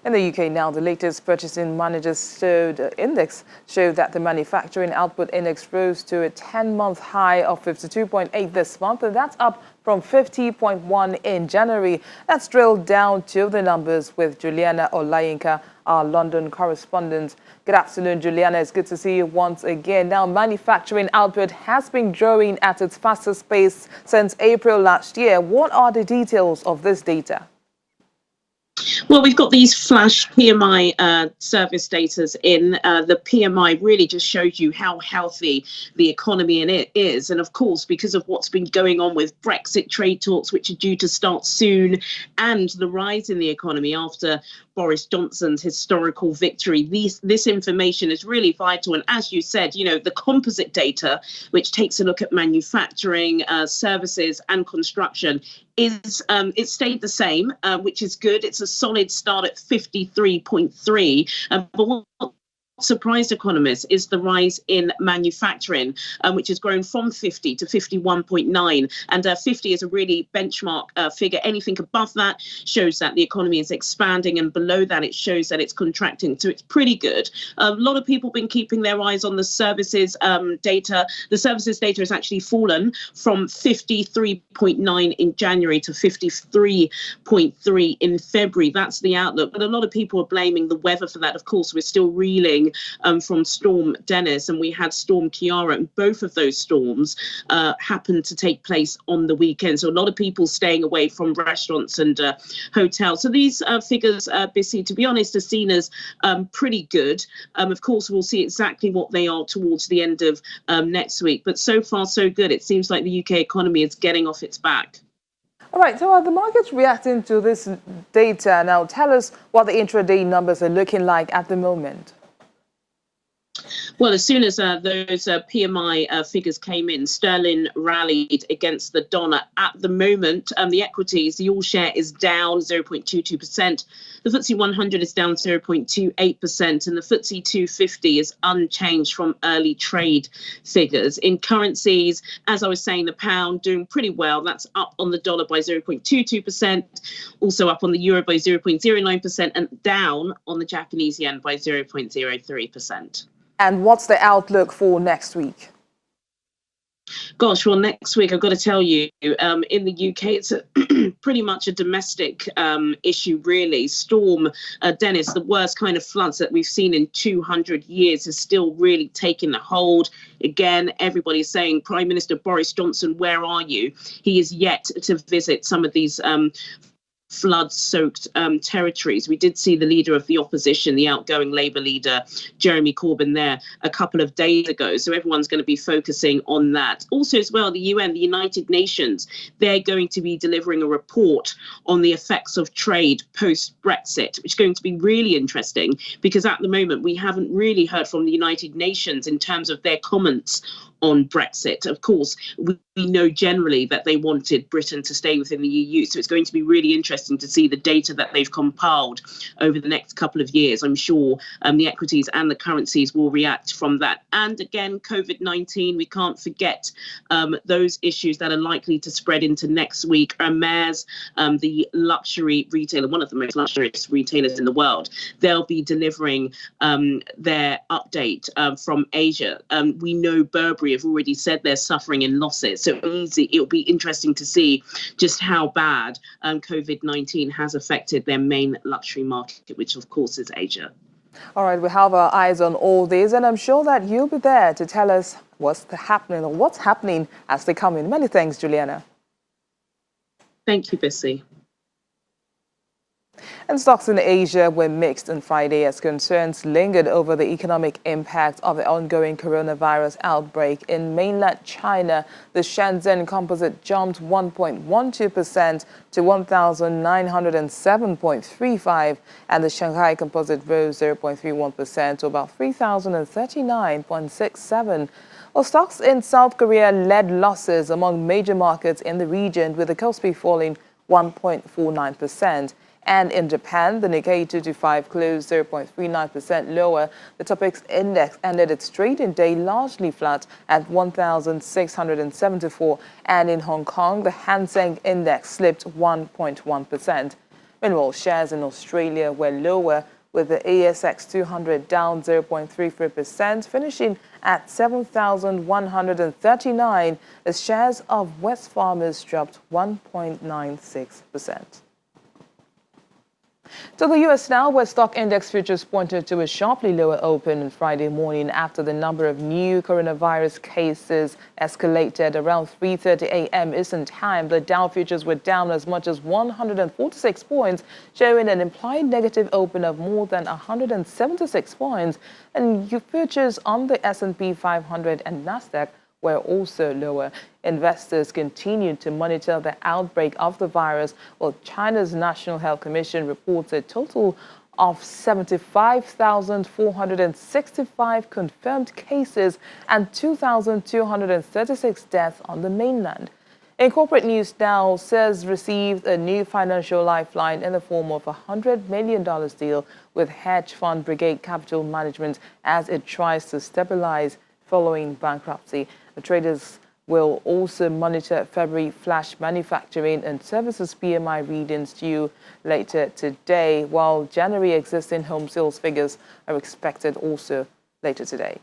In the UK now, the latest Purchasing Managers Index showed that the manufacturing output index rose to a 10-month high of 52.8 this month, and that's up from 50.1 in January. Let's drill down to the numbers with Juliana Olayinka, our London correspondent. Good afternoon, Juliana. It's good to see you once again. Now, manufacturing output has been growing at its fastest pace since April last year. What are the details of this data? Well, we've got these flash PMI service data in. The PMI really just shows you how healthy the economy in it is. And of course, because of what's been going on with Brexit trade talks, which are due to start soon, and the rise in the economy after Boris Johnson's historical victory, this information is really vital. And as you said, you know, the composite data, which takes a look at manufacturing, services and construction, is it stayed the same, which is good. It's a solid start at 53.3. But what surprised economists is the rise in manufacturing, which has grown from 50 to 51.9. And 50 is a really benchmark figure. Anything above that shows that the economy is expanding, and below that it shows that it's contracting. So it's pretty good. A lot of people have been keeping their eyes on the services data. The services data has actually fallen from 53.9 in January to 53.3 in February. That's the outlook. But a lot of people are blaming the weather for that. Of course, we're still reeling from Storm Dennis, and we had Storm Ciara, and both of those storms happened to take place on the weekend. So a lot of people staying away from restaurants and hotels. So these figures, Bissy, to be honest, are seen as pretty good. Of course, we'll see exactly what they are towards the end of next week. But so far, so good. It seems like the UK economy is getting off its back. All right, so are the markets reacting to this data? Now, tell us what the intraday numbers are looking like at the moment. Well, as soon as those PMI figures came in, sterling rallied against the dollar. At the moment, the equities, the all share is down 0.22%. The FTSE 100 is down 0.28%, and the FTSE 250 is unchanged from early trade figures. In currencies, as I was saying, the pound doing pretty well. That's up on the dollar by 0.22%, also up on the euro by 0.09%, and down on the Japanese yen by 0.03%. And what's the outlook for next week? Gosh, well, next week, I've got to tell you, in the UK, it's pretty much a domestic issue, really. Storm Dennis, the worst kind of floods that we've seen in 200 years, has still really taken a hold. Again, everybody's saying, Prime Minister Boris Johnson, where are you? He is yet to visit some of these flood-soaked territories. We did see the leader of the opposition, the outgoing Labour leader, Jeremy Corbyn, there a couple of days ago. So everyone's going to be focusing on that. Also, as well, the UN, the United Nations, they're going to be delivering a report on the effects of trade post-Brexit, which is going to be really interesting because at the moment we haven't really heard from the United Nations in terms of their comments on Brexit. Of course, we know generally that they wanted Britain to stay within the EU. So it's going to be really interesting to see the data that they've compiled over the next couple of years. I'm sure the equities and the currencies will react from that. And again, COVID-19, we can't forget those issues that are likely to spread into next week. Hermès, the luxury retailer, one of the most luxurious retailers in the world, they'll be delivering their update from Asia. We know Burberry have already said they're suffering in losses. So it'll be interesting to see just how bad COVID-19 has affected their main luxury market, which of course is Asia. All right, we have our eyes on all this, and I'm sure that you'll be there to tell us what's happening as they come in. Many thanks, Juliana. Thank you, Bissy. And stocks in Asia were mixed on Friday as concerns lingered over the economic impact of the ongoing coronavirus outbreak in mainland China. The Shenzhen Composite jumped 1.12% to 1,907.35, and the Shanghai Composite rose 0.31% to about 3,039.67. Well, stocks in South Korea led losses among major markets in the region, with the Kospi falling 1.49%. And in Japan, the Nikkei 225 closed 0.39% lower. The Topix index ended its trading day largely flat at 1,674. And in Hong Kong, the Hang Seng index slipped 1.1%. Meanwhile, shares in Australia were lower, with the ASX 200 down 0.33%, finishing at 7,139, as shares of Wesfarmers dropped 1.96%. To the U.S. now, where stock index futures pointed to a sharply lower open on Friday morning after the number of new coronavirus cases escalated around 3:30 a.m. Eastern Time. The Dow futures were down as much as 146 points, showing an implied negative open of more than 176 points. And futures on the S&P 500 and Nasdaq were also lower. Investors continued to monitor the outbreak of the virus, while China's National Health Commission reports a total of 75,465 confirmed cases and 2,236 deaths on the mainland. In corporate news now, CERS received a new financial lifeline in the form of a $100 million deal with hedge fund Brigade Capital Management as it tries to stabilize following bankruptcy. The traders will also monitor February flash manufacturing and services PMI readings due later today, while January existing home sales figures are expected also later today.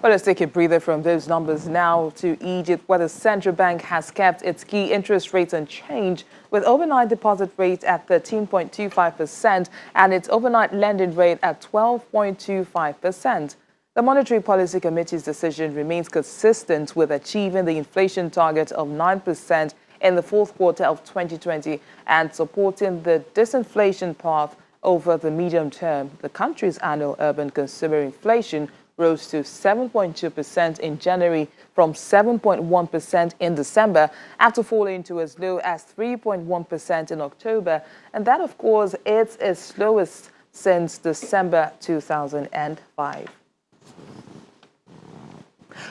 Well, let's take a breather from those numbers now to Egypt, where the central bank has kept its key interest rates unchanged, with overnight deposit rate at 13.25% and its overnight lending rate at 12.25%. The Monetary Policy Committee's decision remains consistent with achieving the inflation target of 9% in the fourth quarter of 2020 and supporting the disinflation path over the medium term. The country's annual urban consumer inflation rose to 7.2% in January from 7.1% in December, after falling to as low as 3.1% in October. And that, of course, is its slowest since December 2005.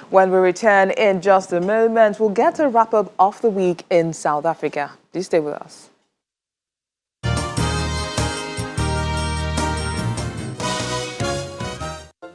When we return in just a moment, we'll get a wrap-up of the week in South Africa. Do stay with us.